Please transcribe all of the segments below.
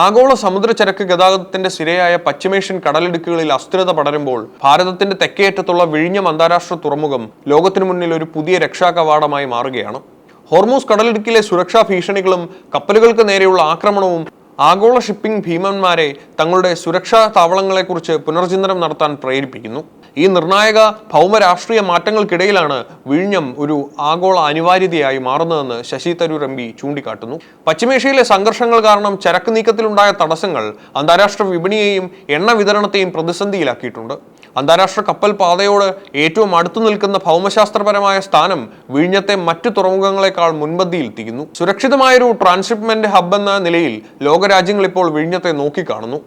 ആഗോള സമുദ്രചരക്ക് ഗതാഗതത്തിന്റെ സിരയായ പശ്ചിമേഷ്യൻ കടലിടുക്കുകളിൽ അസ്ഥിരത പടരുമ്പോൾ ഭാരതത്തിന്റെ തെക്കേയറ്റത്തുള്ള വിഴിഞ്ഞം അന്താരാഷ്ട്ര തുറമുഖം ലോകത്തിനു മുന്നിൽ ഒരു പുതിയ രക്ഷാകവാടമായി മാറുകയാണ്. ഹോർമൂസ് കടലിടുക്കിലെ സുരക്ഷാ ഭീഷണികളും കപ്പലുകൾക്ക് നേരെയുള്ള ആക്രമണവും ആഗോള ഷിപ്പിംഗ് ഭീമന്മാരെ തങ്ങളുടെ സുരക്ഷാ താവളങ്ങളെക്കുറിച്ച് പുനർചിന്തനം നടത്താൻ പ്രേരിപ്പിക്കുന്നു. ഈ നിർണായക ഭൗമരാഷ്ട്രീയ മാറ്റങ്ങൾക്കിടയിലാണ് വിഴിഞ്ഞം ഒരു ആഗോള അനിവാര്യതയായി മാറുന്നതെന്ന് ശശി തരൂർ എം പി ചൂണ്ടിക്കാട്ടുന്നു. പശ്ചിമേഷ്യയിലെ സംഘർഷങ്ങൾ കാരണം ചരക്ക് നീക്കത്തിലുണ്ടായ തടസ്സങ്ങൾ അന്താരാഷ്ട്ര വിപണിയെയും എണ്ണ വിതരണത്തെയും പ്രതിസന്ധിയിലാക്കിയിട്ടുണ്ട്. അന്താരാഷ്ട്ര കപ്പൽ പാതയോട് ഏറ്റവും അടുത്തു നിൽക്കുന്ന ഭൗമശാസ്ത്രപരമായ സ്ഥാനം വിഴിഞ്ഞത്തെ മറ്റു തുറമുഖങ്ങളെക്കാൾ മുൻപന്തിയിലെത്തിക്കുന്നു. സുരക്ഷിതമായൊരു ട്രാൻസ്ഷിപ്മെന്റ് ഹബ് എന്ന നിലയിൽ ലോകരാജ്യങ്ങൾ ഇപ്പോൾ വിഴിഞ്ഞത്തെ നോക്കിക്കാണുന്നു.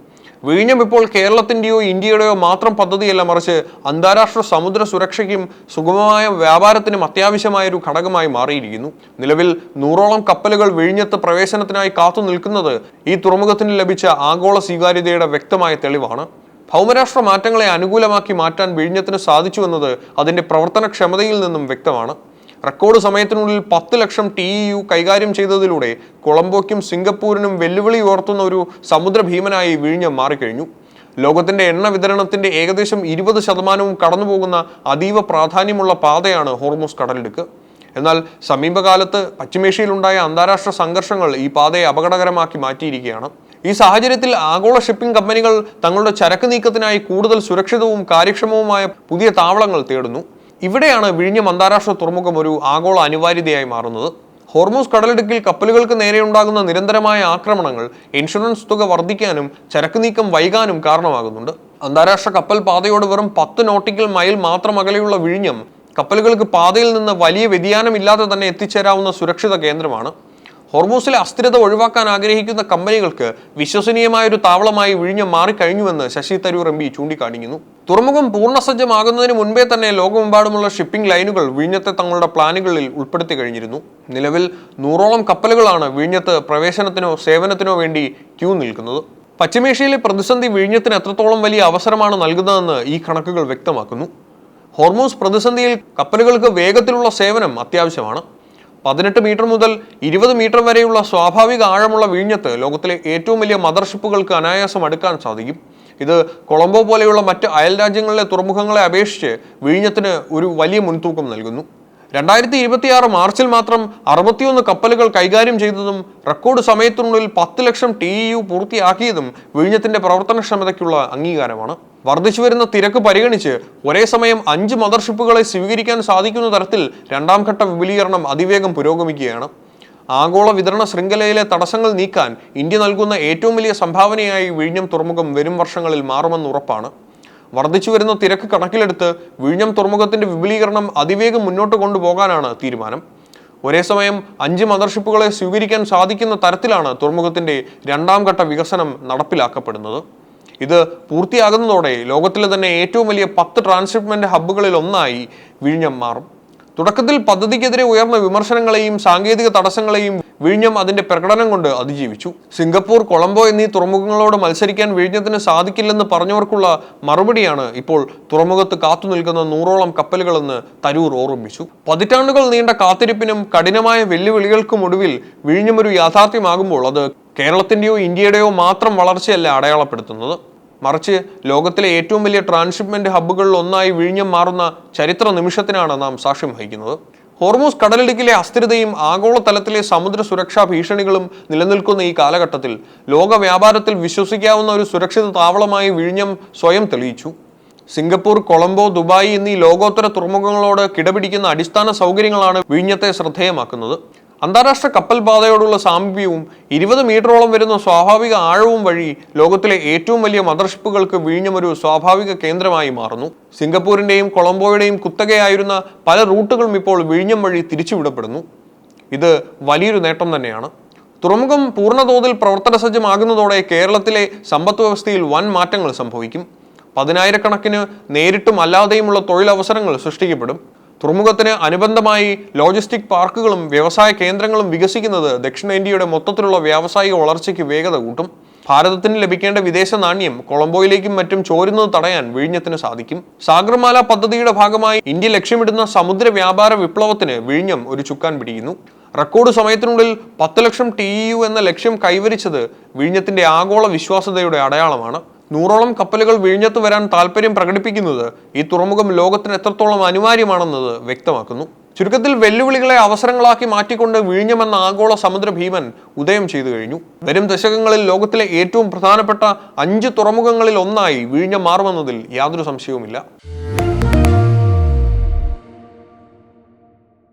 വിഴിഞ്ഞം ഇപ്പോൾ കേരളത്തിന്റെയോ ഇന്ത്യയുടെയോ മാത്രം പദ്ധതിയല്ല, മറിച്ച് അന്താരാഷ്ട്ര സമുദ്ര സുരക്ഷയ്ക്കും സുഗമമായ വ്യാപാരത്തിനും അത്യാവശ്യമായൊരു ഘടകമായി മാറിയിരിക്കുന്നു. നിലവിൽ 100ഓളം കപ്പലുകൾ വിഴിഞ്ഞത്ത് പ്രവേശനത്തിനായി കാത്തു നിൽക്കുന്നത് ഈ തുറമുഖത്തിന് ലഭിച്ച ആഗോള സ്വീകാര്യതയുടെ വ്യക്തമായ തെളിവാണ്. ഭൗമരാഷ്ട്ര മാറ്റങ്ങളെ അനുകൂലമാക്കി മാറ്റാൻ വിഴിഞ്ഞത്തിന് സാധിച്ചുവെന്നത് അതിന്റെ പ്രവർത്തനക്ഷമതയിൽ നിന്നും വ്യക്തമാണ്. റെക്കോർഡ് സമയത്തിനുള്ളിൽ 10 ലക്ഷം TEU കൈകാര്യം ചെയ്തതിലൂടെ കൊളംബോയ്ക്കും സിംഗപ്പൂരിനും വെല്ലുവിളി ഉയർത്തുന്ന ഒരു സമുദ്ര ഭീമനായി വിഴിഞ്ഞം മാറിക്കഴിഞ്ഞു. ലോകത്തിന്റെ എണ്ണ വിതരണത്തിന്റെ ഏകദേശം 20% കടന്നുപോകുന്ന അതീവ പ്രാധാന്യമുള്ള പാതയാണ് ഹോർമൂസ് കടലിടുക്ക്. എന്നാൽ സമീപകാലത്ത് പശ്ചിമേഷ്യയിലുണ്ടായ അന്താരാഷ്ട്ര സംഘർഷങ്ങൾ ഈ പാതയെ അപകടകരമാക്കി മാറ്റിയിരിക്കുകയാണ്. ഈ സാഹചര്യത്തിൽ ആഗോള ഷിപ്പിംഗ് കമ്പനികൾ തങ്ങളുടെ ചരക്ക് നീക്കത്തിനായി കൂടുതൽ സുരക്ഷിതവും കാര്യക്ഷമവുമായ പുതിയ താവളങ്ങൾ തേടുന്നു. ഇവിടെയാണ് വിഴിഞ്ഞം അന്താരാഷ്ട്ര തുറമുഖം ഒരു ആഗോള അനിവാര്യതയായി മാറുന്നത്. ഹോർമൂസ് കടലിടുക്കിൽ കപ്പലുകൾക്ക് നേരെയുണ്ടാകുന്ന നിരന്തരമായ ആക്രമണങ്ങൾ ഇൻഷുറൻസ് തുക വർദ്ധിക്കാനും ചരക്ക് നീക്കം വൈകാനും കാരണമാകുന്നുണ്ട്. അന്താരാഷ്ട്ര കപ്പൽ പാതയോട് വെറും 10 നോട്ടിക്കൽ മൈൽ മാത്രം അകലെയുള്ള വിഴിഞ്ഞം കപ്പലുകൾക്ക് പാതയിൽ നിന്ന് വലിയ വ്യതിയാനമില്ലാതെ തന്നെ എത്തിച്ചേരാവുന്ന സുരക്ഷിത കേന്ദ്രമാണ്. ഹോർമൂസിലെ അസ്ഥിരത ഒഴിവാക്കാൻ ആഗ്രഹിക്കുന്ന കമ്പനികൾക്ക് വിശ്വസനീയമായൊരു താവളമായി വിഴിഞ്ഞം മാറിക്കഴിഞ്ഞുവെന്ന് ശശി തരൂർ എം പി ചൂണ്ടിക്കാണിക്കുന്നു. തുറമുഖം പൂർണ്ണസജ്ജമാകുന്നതിന് മുൻപേ തന്നെ ലോകമെമ്പാടുമുള്ള ഷിപ്പിംഗ് ലൈനുകൾ വിഴിഞ്ഞത്തെ തങ്ങളുടെ പ്ലാനുകളിൽ ഉൾപ്പെടുത്തി കഴിഞ്ഞിരുന്നു. നിലവിൽ 100ഓളം കപ്പലുകളാണ് വിഴിഞ്ഞത്ത് പ്രവേശനത്തിനോ സേവനത്തിനോ വേണ്ടി ക്യൂ നിൽക്കുന്നത്. പശ്ചിമേഷ്യയിലെ പ്രതിസന്ധി വിഴിഞ്ഞത്തിന് എത്രത്തോളം വലിയ അവസരമാണ് നൽകുന്നതെന്ന് ഈ കണക്കുകൾ വ്യക്തമാക്കുന്നു. ഹോർമൂസ് പ്രതിസന്ധിയിൽ കപ്പലുകൾക്ക് വേഗത്തിലുള്ള സേവനം അത്യാവശ്യമാണ്. 18 മീറ്റർ മുതൽ 20 മീറ്റർ വരെയുള്ള സ്വാഭാവിക ആഴമുള്ള വിഴിഞ്ഞത്ത് ലോകത്തിലെ ഏറ്റവും വലിയ മദർഷിപ്പുകൾക്ക് അനായാസം അടുക്കാൻ സാധിക്കും. ഇത് കൊളംബോ പോലെയുള്ള മറ്റ് അയൽ രാജ്യങ്ങളിലെ തുറമുഖങ്ങളെ അപേക്ഷിച്ച് വിഴിഞ്ഞത്തിന് ഒരു വലിയ മുൻതൂക്കം നൽകുന്നു. 2026 മാർച്ചിൽ മാത്രം 61 കപ്പലുകൾ കൈകാര്യം ചെയ്തതും റെക്കോർഡ് സമയത്തിനുള്ളിൽ 10 ലക്ഷം TEU പൂർത്തിയാക്കിയതും വിഴിഞ്ഞത്തിന്റെ പ്രവർത്തനക്ഷമതയ്ക്കുള്ള അംഗീകാരമാണ്. വർദ്ധിച്ചു വരുന്ന തിരക്ക് പരിഗണിച്ച് ഒരേ സമയം 5 മദർഷിപ്പുകളെ സ്വീകരിക്കാൻ സാധിക്കുന്ന തരത്തിൽ 2ാം ഘട്ട വിപുലീകരണം അതിവേഗം പുരോഗമിക്കുകയാണ്. ആഗോള വിതരണ ശൃംഖലയിലെ തടസ്സങ്ങൾ നീക്കാൻ ഇന്ത്യ നൽകുന്ന ഏറ്റവും വലിയ സംഭാവനയായി വിഴിഞ്ഞം തുറമുഖം വരും വർഷങ്ങളിൽ മാറുമെന്ന് ഉറപ്പാണ്. വർദ്ധിച്ചു വരുന്ന തിരക്ക് കണക്കിലെടുത്ത് വിഴിഞ്ഞം തുറമുഖത്തിന്റെ വിപുലീകരണം അതിവേഗം മുന്നോട്ട് കൊണ്ടുപോകാനാണ് തീരുമാനം. ഒരേ സമയം 5 മദർഷിപ്പുകളെ സ്വീകരിക്കാൻ സാധിക്കുന്ന തരത്തിലാണ് തുറമുഖത്തിന്റെ 2ാം ഘട്ട വികസനം നടപ്പിലാക്കപ്പെടുന്നത്. ഇത് പൂർത്തിയാകുന്നതോടെ ലോകത്തിലെ തന്നെ ഏറ്റവും വലിയ 10 ട്രാൻസ്ഷിപ്മെന്റ് ഹബ്ബുകളിൽ ഒന്നായി വിഴിഞ്ഞം മാറും. തുടക്കത്തിൽ പദ്ധതിക്കെതിരെ ഉയർന്ന വിമർശനങ്ങളെയും സാങ്കേതിക തടസ്സങ്ങളെയും വിഴിഞ്ഞം അതിന്റെ പ്രകടനം കൊണ്ട് അതിജീവിച്ചു. സിംഗപ്പൂർ, കൊളംബോ എന്നീ തുറമുഖങ്ങളോട് മത്സരിക്കാൻ വിഴിഞ്ഞത്തിന് സാധിക്കില്ലെന്ന് പറഞ്ഞവർക്കുള്ള മറുപടിയാണ് ഇപ്പോൾ തുറമുഖത്ത് കാത്തു നിൽക്കുന്ന 100ഓളം കപ്പലുകളെന്ന് തരൂർ ഓർമ്മിപ്പിച്ചു. പതിറ്റാണ്ടുകൾ നീണ്ട കാത്തിരിപ്പിനും കഠിനമായ വെല്ലുവിളികൾക്കും ഒടുവിൽ വിഴിഞ്ഞം ഒരു യാഥാർത്ഥ്യമാകുമ്പോൾ അത് കേരളത്തിന്റെയോ ഇന്ത്യയുടെയോ മാത്രം വളർച്ചയല്ല അടയാളപ്പെടുത്തുന്നത്, മറിച്ച് ലോകത്തിലെ ഏറ്റവും വലിയ ട്രാൻസ്ഷിപ്മെന്റ് ഹബ്ബുകളിൽ ഒന്നായി വിഴിഞ്ഞം മാറുന്ന ചരിത്ര നിമിഷത്തിനാണ് നാം സാക്ഷ്യം വഹിക്കുന്നത്. ഹോർമൂസ് കടലിടുക്കിലെ അസ്ഥിരതയും ആഗോളതലത്തിലെ സമുദ്ര സുരക്ഷാ ഭീഷണികളും നിലനിൽക്കുന്ന ഈ കാലഘട്ടത്തിൽ ലോക വ്യാപാരത്തിൽ വിശ്വസിക്കാവുന്ന ഒരു സുരക്ഷിത താവളമായി വിഴിഞ്ഞം സ്വയം തെളിയിച്ചു. സിംഗപ്പൂർ, കൊളംബോ, ദുബായ് എന്നീ ലോകോത്തര തുറമുഖങ്ങളോട് കിടപിടിക്കുന്ന അടിസ്ഥാന സൗകര്യങ്ങളാണ് വിഴിഞ്ഞത്തെ ശ്രദ്ധേയമാക്കുന്നത്. അന്താരാഷ്ട്ര കപ്പൽ പാതയോടുള്ള സാമീപ്യവും 20 മീറ്ററോളം വരുന്ന സ്വാഭാവിക ആഴവും വഴി ലോകത്തിലെ ഏറ്റവും വലിയ മദർഷിപ്പുകൾക്ക് വിഴിഞ്ഞം ഒരു സ്വാഭാവിക കേന്ദ്രമായി മാറുന്നു. സിംഗപ്പൂരിന്റെയും കൊളംബോയുടെയും കുത്തകയായിരുന്ന പല റൂട്ടുകളും ഇപ്പോൾ വിഴിഞ്ഞം വഴി തിരിച്ചുവിടപ്പെടുന്നു. ഇത് വലിയൊരു നേട്ടം തന്നെയാണ്. തുറമുഖം പൂർണ്ണതോതിൽ പ്രവർത്തന സജ്ജമാകുന്നതോടെ കേരളത്തിലെ സമ്പദ് വ്യവസ്ഥയിൽ വൻ മാറ്റങ്ങൾ സംഭവിക്കും. 10,000-കണക്കിന് നേരിട്ടും അല്ലാതെയുമുള്ള തൊഴിലവസരങ്ങൾ സൃഷ്ടിക്കപ്പെടും. തുറമുഖത്തിന് അനുബന്ധമായി ലോജിസ്റ്റിക് പാർക്കുകളും വ്യവസായ കേന്ദ്രങ്ങളും വികസിക്കുന്നത് ദക്ഷിണേന്ത്യയുടെ മൊത്തത്തിലുള്ള വ്യാവസായിക വളർച്ചയ്ക്ക് വേഗത കൂട്ടും. ഭാരതത്തിന് ലഭിക്കേണ്ട വിദേശ നാണ്യം കൊളംബോയിലേക്കും മറ്റും ചോരുന്നത് തടയാൻ വിഴിഞ്ഞത്തിന് സാധിക്കും. സാഗർമാല പദ്ധതിയുടെ ഭാഗമായി ഇന്ത്യ ലക്ഷ്യമിടുന്ന സമുദ്ര വ്യാപാര വിപ്ലവത്തിന് വിഴിഞ്ഞം ഒരു ചുക്കാൻ പിടിക്കുന്നു. റെക്കോർഡ് സമയത്തിനുള്ളിൽ 10 ലക്ഷം TEU എന്ന ലക്ഷ്യം കൈവരിച്ചത് വിഴിഞ്ഞത്തിന്റെ ആഗോള വിശ്വാസ്യതയുടെ അടയാളമാണ്. 100ഓളം കപ്പലുകൾ വിഴിഞ്ഞത്ത് വരാൻ താല്പര്യം പ്രകടിപ്പിക്കുന്നത് ഈ തുറമുഖം ലോകത്തിന് എത്രത്തോളം അനിവാര്യമാണെന്നത് വ്യക്തമാക്കുന്നു. ചുരുക്കത്തിൽ വെല്ലുവിളികളെ അവസരങ്ങളാക്കി മാറ്റിക്കൊണ്ട് വിഴിഞ്ഞമെന്ന ആഗോള സമുദ്ര ഭീമൻ ഉദയം ചെയ്തു കഴിഞ്ഞു. വരും ദശകങ്ങളിൽ ലോകത്തിലെ ഏറ്റവും പ്രധാനപ്പെട്ട 5 തുറമുഖങ്ങളിൽ ഒന്നായി വിഴിഞ്ഞം മാറുമെന്നതിൽ യാതൊരു സംശയവുമില്ല.